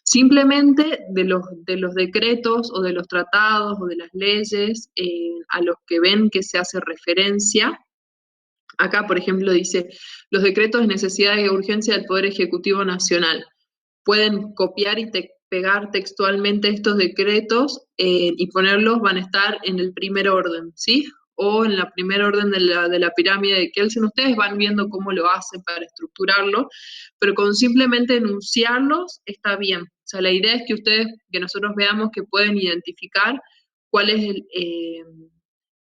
Simplemente de los decretos o de los tratados o de las leyes a los que ven que se hace referencia. Acá, por ejemplo, dice, los decretos de necesidad y urgencia del Poder Ejecutivo Nacional. Pueden copiar y pegar textualmente estos decretos y ponerlos, van a estar en el primer orden, ¿sí? O en la primer orden de la pirámide de Kelsen. Ustedes van viendo cómo lo hacen para estructurarlo, pero con simplemente enunciarlos está bien. O sea, la idea es que ustedes, que nosotros veamos que pueden identificar cuál es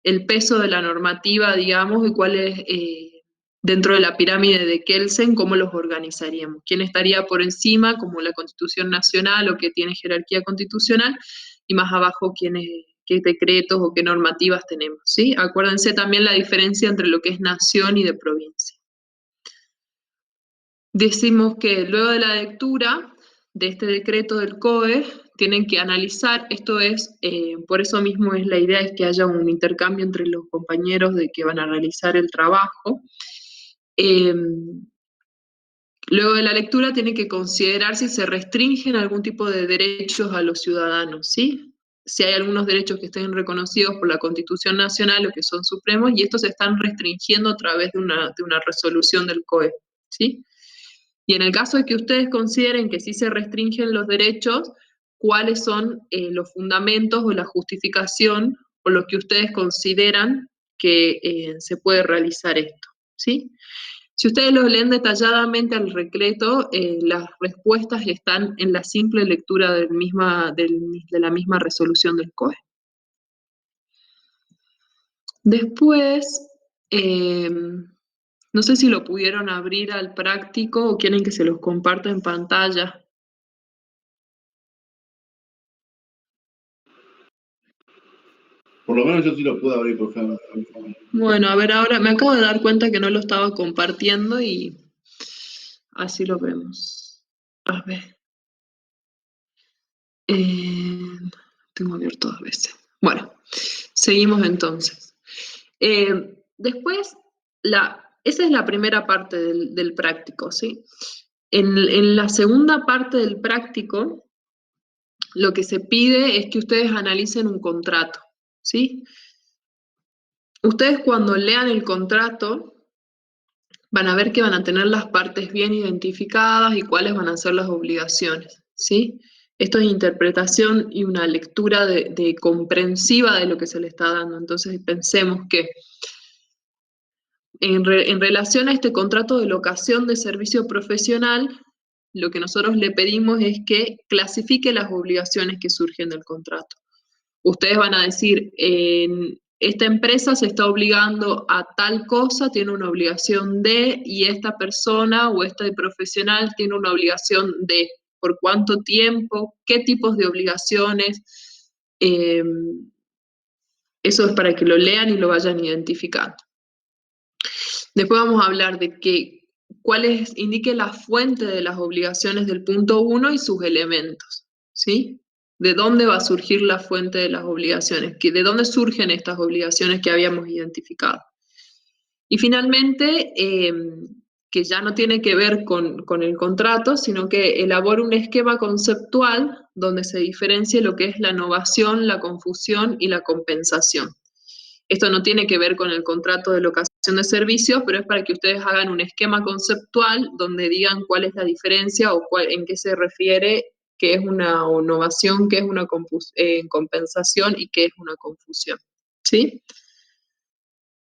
el peso de la normativa, digamos, y cuál es dentro de la pirámide de Kelsen, cómo los organizaríamos. ¿Quién estaría por encima, como la Constitución Nacional o que tiene jerarquía constitucional, y más abajo qué decretos o qué normativas tenemos, ¿sí? Acuérdense también la diferencia entre lo que es nación y de provincia. Decimos que luego de la lectura de este decreto del COE, tienen que analizar, esto es, por eso mismo es la idea es que haya un intercambio entre los compañeros de que van a realizar el trabajo. Luego de la lectura tienen que considerar si se restringen algún tipo de derechos a los ciudadanos, ¿sí? Si hay algunos derechos que estén reconocidos por la Constitución Nacional o que son supremos, y estos se están restringiendo a través de una resolución del COE, ¿sí? Y en el caso de que ustedes consideren que sí se restringen los derechos, ¿cuáles son los fundamentos o la justificación por los que ustedes consideran que se puede realizar esto? ¿Sí? Si ustedes lo leen detalladamente al decreto, las respuestas están en la simple lectura de la misma resolución del COE. Después, no sé si lo pudieron abrir al práctico o quieren que se los comparta en pantalla. Por lo menos yo sí lo pude abrir, por ejemplo. Bueno, a ver, ahora me acabo de dar cuenta que no lo estaba compartiendo y así lo vemos. A ver. Tengo abierto dos veces. Bueno, seguimos entonces. Después, esa es la primera parte del práctico, ¿sí? En la segunda parte del práctico, lo que se pide es que ustedes analicen un contrato, ¿sí? Ustedes cuando lean el contrato van a ver que van a tener las partes bien identificadas y cuáles van a ser las obligaciones, ¿sí? Esto es interpretación y una lectura de comprensiva de lo que se le está dando. Entonces pensemos que en relación a este contrato de locación de servicio profesional, lo que nosotros le pedimos es que clasifique las obligaciones que surgen del contrato. Ustedes van a decir, esta empresa se está obligando a tal cosa, tiene una obligación de, y esta persona o este profesional tiene una obligación de, por cuánto tiempo, qué tipos de obligaciones. Eso es para que lo lean y lo vayan identificando. Después vamos a hablar de indique la fuente de las obligaciones del punto 1 y sus elementos, ¿sí? ¿De dónde va a surgir la fuente de las obligaciones? ¿De dónde surgen estas obligaciones que habíamos identificado? Y finalmente, que ya no tiene que ver con el contrato, sino que elabora un esquema conceptual donde se diferencie lo que es la novación, la confusión y la compensación. Esto no tiene que ver con el contrato de locación de servicios, pero es para que ustedes hagan un esquema conceptual donde digan cuál es la diferencia o en qué se refiere, qué es una innovación, qué es una compensación y qué es una confusión. ¿Sí?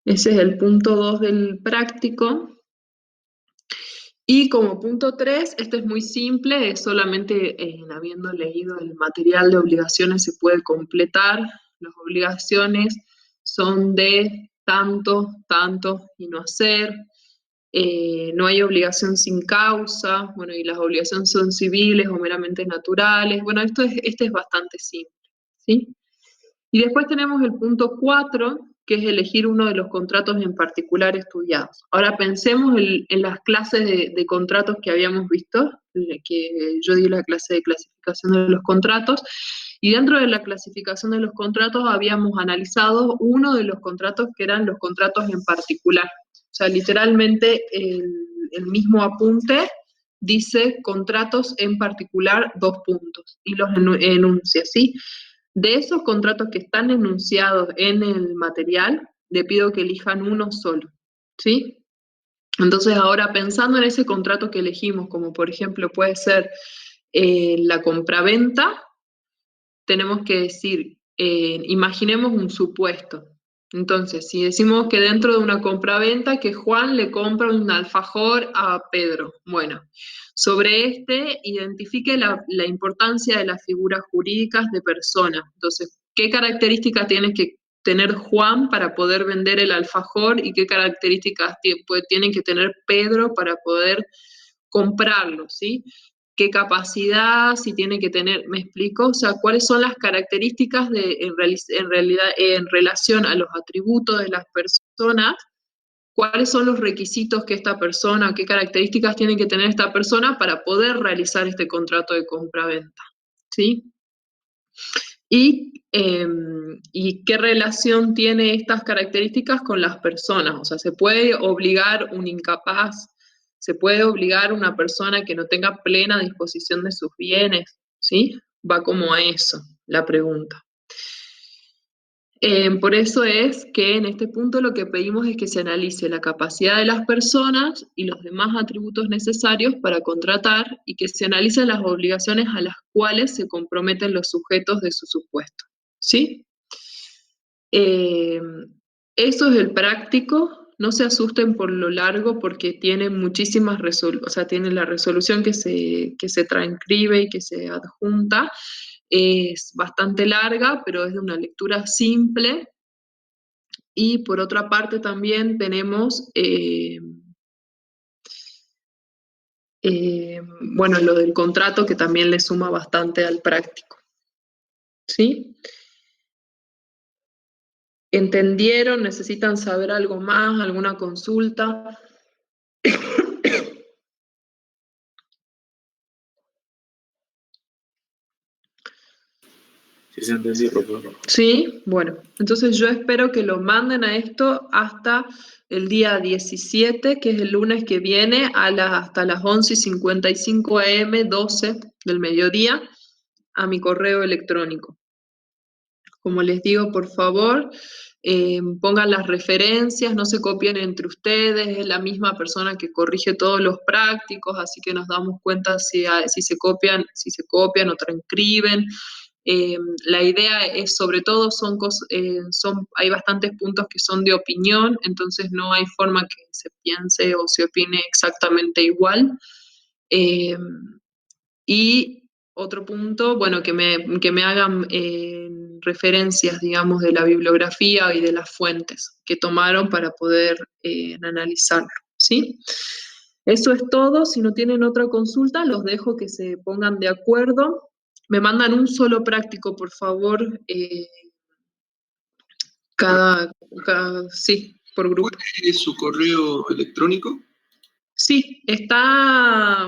Ese es el punto 2 del práctico. Y como punto 3, este es muy simple, es solamente habiendo leído el material de obligaciones se puede completar. Las obligaciones son de tanto, tanto y no hacer. No hay obligación sin causa, bueno, y las obligaciones son civiles o meramente naturales. Bueno, este es bastante simple, ¿sí? Y después tenemos el punto 4, que es elegir uno de los contratos en particular estudiados. Ahora pensemos en las clases de contratos que habíamos visto, que yo di la clase de clasificación de los contratos, y dentro de la clasificación de los contratos habíamos analizado uno de los contratos que eran los contratos en particular. O sea, literalmente el mismo apunte, dice contratos en particular, dos puntos, y los enuncia, ¿sí? De esos contratos que están enunciados en el material, le pido que elijan uno solo, ¿sí? Entonces ahora pensando en ese contrato que elegimos, como por ejemplo puede ser la compraventa, tenemos que decir, imaginemos un supuesto. Entonces, si decimos que dentro de una compraventa que Juan le compra un alfajor a Pedro, bueno, sobre este identifique la importancia de las figuras jurídicas de persona. Entonces, ¿qué características tiene que tener Juan para poder vender el alfajor y qué características tiene que tener Pedro para poder comprarlo, ¿sí? Qué capacidad, si tiene que tener, ¿me explico? O sea, cuáles son las características en realidad, en relación a los atributos de las personas, cuáles son los requisitos que esta persona, qué características tiene que tener esta persona para poder realizar este contrato de compra-venta, ¿sí? Y qué relación tiene estas características con las personas. O sea, ¿se puede obligar un incapaz? ¿Se puede obligar una persona que no tenga plena disposición de sus bienes? ¿Sí? Va como a eso la pregunta. Por eso es que en este punto lo que pedimos es que se analice la capacidad de las personas y los demás atributos necesarios para contratar y que se analicen las obligaciones a las cuales se comprometen los sujetos de su supuesto. ¿Sí? Eso es el práctico. No se asusten por lo largo porque tiene muchísimas resoluciones, o sea, tiene la resolución que se transcribe y que se adjunta. Es bastante larga, pero es de una lectura simple. Y por otra parte también tenemos, bueno, lo del contrato que también le suma bastante al práctico. ¿Sí? ¿Entendieron? ¿Necesitan saber algo más? ¿Alguna consulta? Sí, se entendió, profesor. Sí, bueno, entonces yo espero que lo manden a esto hasta el día 17, que es el lunes que viene, hasta las 11:55 am, 12 del mediodía, a mi correo electrónico. Como les digo, por favor, pongan las referencias, no se copien entre ustedes, es la misma persona que corrige todos los prácticos, así que nos damos cuenta si se copian o transcriben. La idea es, sobre todo, hay bastantes puntos que son de opinión, entonces no hay forma que se piense o se opine exactamente igual. Y otro punto, bueno, que me hagan referencias, digamos, de la bibliografía y de las fuentes que tomaron para poder analizarlo, ¿sí? Eso es todo. Si no tienen otra consulta, los dejo que se pongan de acuerdo. Me mandan un solo práctico, por favor, sí, por grupo. ¿Cuál es su correo electrónico? Sí, está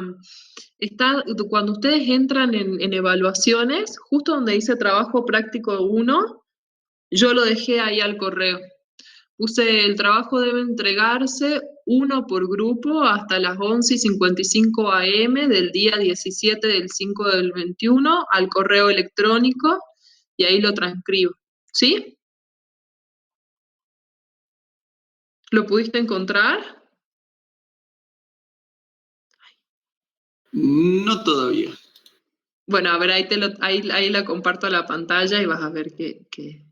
cuando ustedes entran en evaluaciones, justo donde dice trabajo práctico 1, yo lo dejé ahí al correo. Puse el trabajo debe entregarse uno por grupo hasta las 11:55 am del día 17 del 5 del 21 al correo electrónico y ahí lo transcribo. ¿Sí? ¿Lo pudiste encontrar? No todavía. Bueno, a ver, ahí la comparto a la pantalla y vas a ver que